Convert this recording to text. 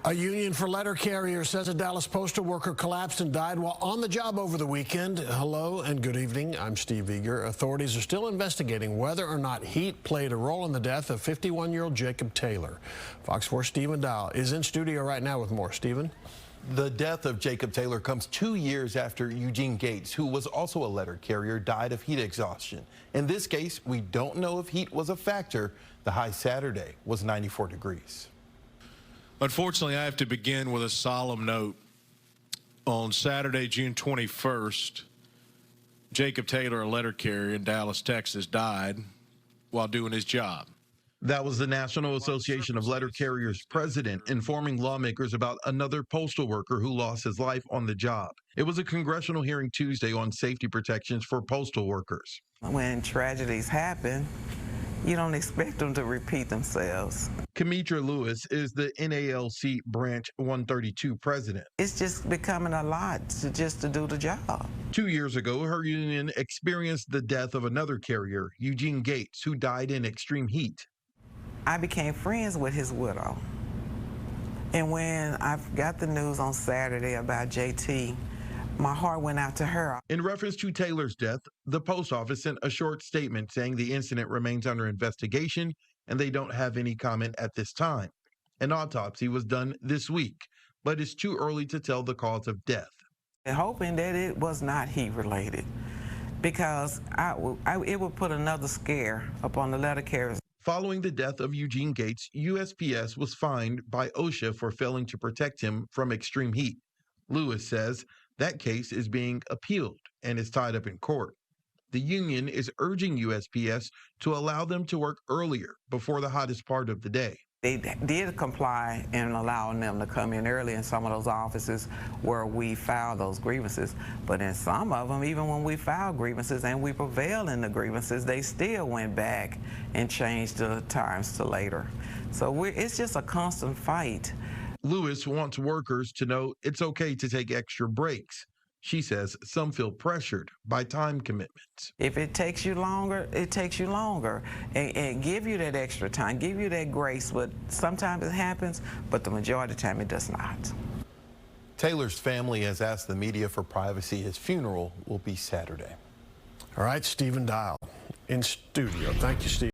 A union for letter carriers says a Dallas postal worker collapsed and died while on the job over the weekend. Hello and good evening. I'm Steve Eager. Authorities are still investigating whether or not heat played a role in the death of 51-year-old Jacob Taylor. Fox 4 Stephen Dial is in studio right now with more. Stephen? The death of Jacob Taylor comes 2 years after Eugene Gates, who was also a letter carrier, died of heat exhaustion. In this case, we don't know if heat was a factor. The high Saturday was 94 degrees. Unfortunately, I have to begin with a solemn note. On Saturday, June 21st, Jacob Taylor, a letter carrier in Dallas, Texas, died while doing his job. That was the National Association of Letter Carriers president informing lawmakers about another postal worker who lost his life on the job. It was a congressional hearing Tuesday on safety protections for postal workers. When tragedies happen, you don't expect them to repeat themselves. Kamitra Lewis is the NALC Branch 132 president. It's just becoming a lot to do the job. 2 years ago, her union experienced the death of another carrier, Eugene Gates, who died in extreme heat. I became friends with his widow. And when I got the news on Saturday about JT, my heart went out to her. In reference to Taylor's death, the post office sent a short statement saying the incident remains under investigation and they don't have any comment at this time. An autopsy was done this week, but it's too early to tell the cause of death. And hoping that it was not heat-related, because it would put another scare upon the letter carriers. Following the death of Eugene Gates, USPS was fined by OSHA for failing to protect him from extreme heat. Lewis says that case is being appealed and is tied up in court. The union is urging USPS to allow them to work earlier before the hottest part of the day. They did comply in allowing them to come in early in some of those offices where we filed those grievances. But in some of them, even when we filed grievances and we prevailed in the grievances, they still went back and changed the times to later. So it's just a constant fight. Lewis wants workers to know it's okay to take extra breaks. She says some feel pressured by time commitments. If it takes you longer, it takes you longer. And give you that extra time, give you that grace. But sometimes it happens, but the majority of the time it does not. Taylor's family has asked the media for privacy. His funeral will be Saturday. All right, Stephen Dial in studio. Thank you, Steve.